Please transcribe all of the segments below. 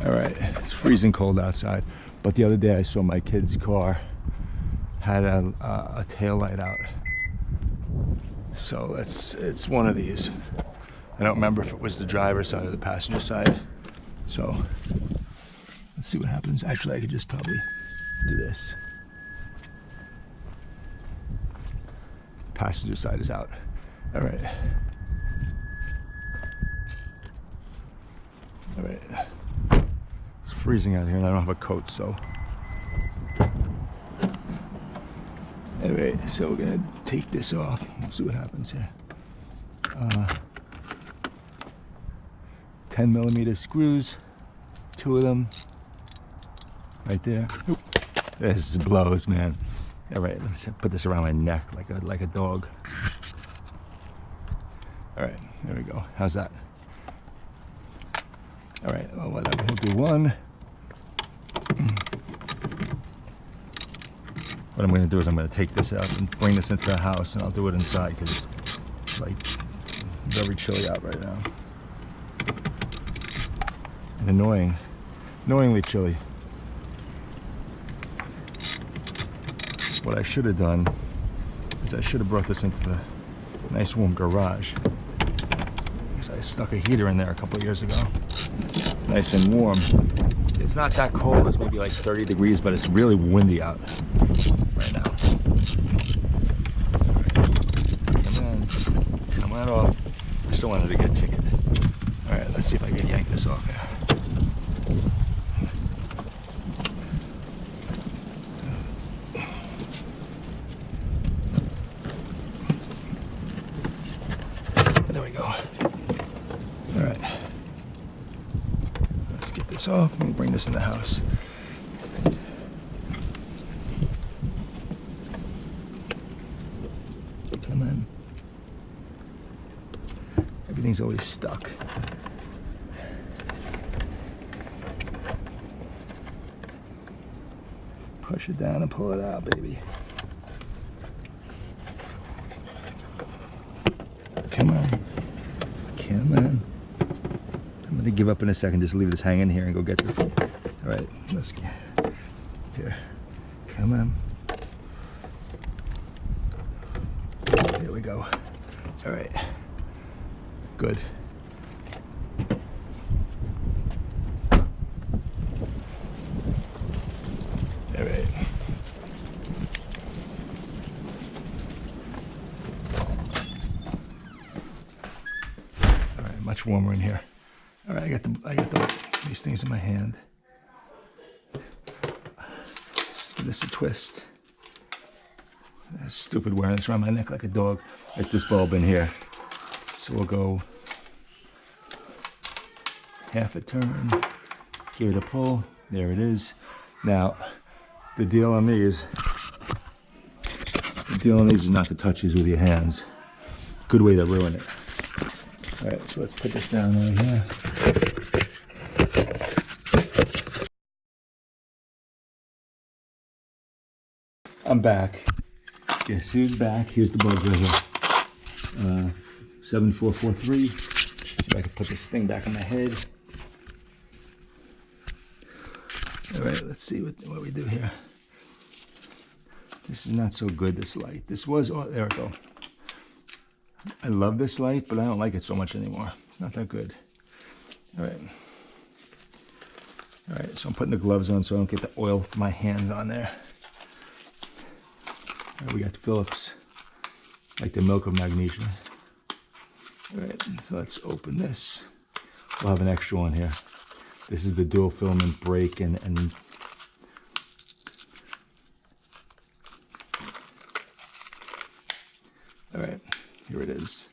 All right, it's freezing cold outside, but the other day I saw my kid's car had a tail light out. So it's one of these. I don't remember if it was the driver's side or the passenger side. So let's see what happens. Actually, I could just probably do this. Passenger side is out. All right. All right. It's freezing out here and I don't have a coat, so. All right, so we're gonna take this off. We'll see what happens here. 10mm screws, 2 of them, right there. Oop. This blows, man. All right, let's put this around my neck like a dog. All right, there we go. How's that? All right, well, whatever. We'll do one. What I'm going to do is I'm going to take this out and bring this into the house, and I'll do it inside because it's like very chilly out right now. And annoyingly chilly. What I should have done is I should have brought this into the nice warm garage. Because I stuck a heater in there a couple of years ago. Nice and warm. It's not that cold, it's maybe like 30 degrees, but it's really windy out right now. Come on off. I still wanted to get a ticket. All right, let's see if I can yank this off here. There we go. All right. Let's get this off and bring this in the house. Come on. Everything's always stuck. Push it down and pull it out, baby. Come on. Come on. I'm going to give up in a second. Just leave this hanging here and go get this. All right, let's get here. Come on. There we go. All right. Good. All right. All right, much warmer in here. All right, I got these things in my hand. Let's give this a twist. That's stupid wearing this around my neck like a dog. It's this bulb in here. So we'll go half a turn, give it a pull. There it is. Now, the deal on these is not to touch these with your hands. Good way to ruin it. All right, so let's put this down right here. I'm back. Guess who's back? Here's the bulb right here. 7443. See if I can put this thing back on my head. All right, let's see what we do here. This is not so good, this light. This was, oh, there we go. I love this light, but I don't like it so much anymore. It's not that good. All right. All right, so I'm putting the gloves on so I don't get the oil from my hands on there. All right, we got Phillips, like the milk of magnesia. All right, so let's open this. We'll have an extra one here. This is the dual filament brake and all right, here it is.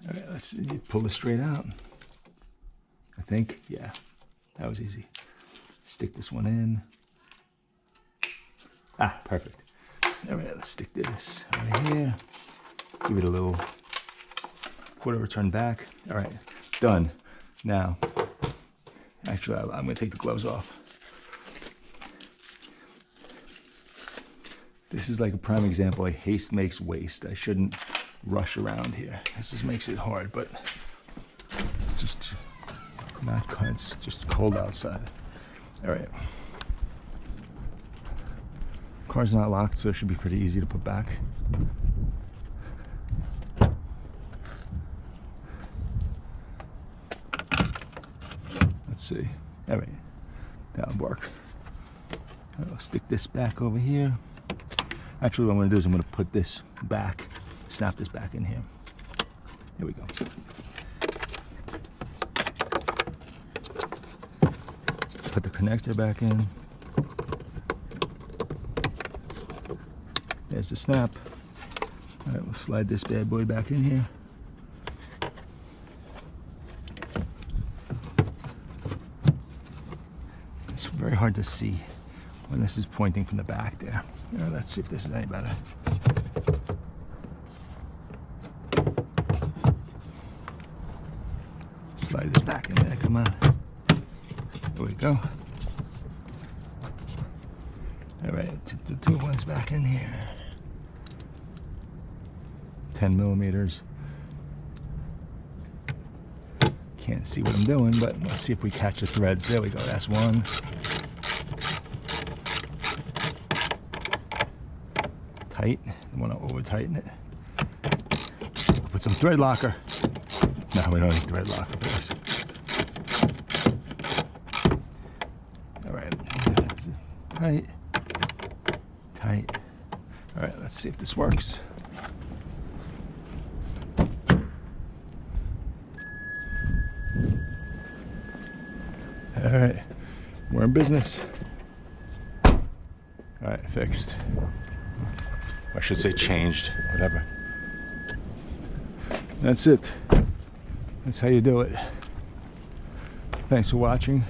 All right, let's pull this straight out. I think, yeah, that was easy. Stick this one in. Ah, perfect. All right, let's stick this right here. Give it a little quarter turn back. All right, done. Now, actually, I'm gonna take the gloves off. This is like a prime example of haste makes waste. I shouldn't rush around here. This just makes it hard, but just not, it's just cold outside. All right. Car's not locked, so it should be pretty easy to put back. Let's see. All right, that'll work. I'll stick this back over here. Actually, what I'm going to do is I'm going to put this back, snap this back in here. There we go. Put the connector back in. There's the snap. All right, we'll slide this bad boy back in here. It's very hard to see when this is pointing from the back there. All right, let's see if this is any better. Slide this back in there, come on. There we go. All right, took the two ones back in here. 10 millimeters. Can't see what I'm doing, but let's see if we catch the threads. There we go, that's one. Tight, I want to over tighten it. We'll put some thread locker. No, we don't need thread locker for this. All right, just tight, tight. All right, let's see if this works. All right, we're in business. All right, fixed. I should say changed, whatever. That's it. That's how you do it. Thanks for watching.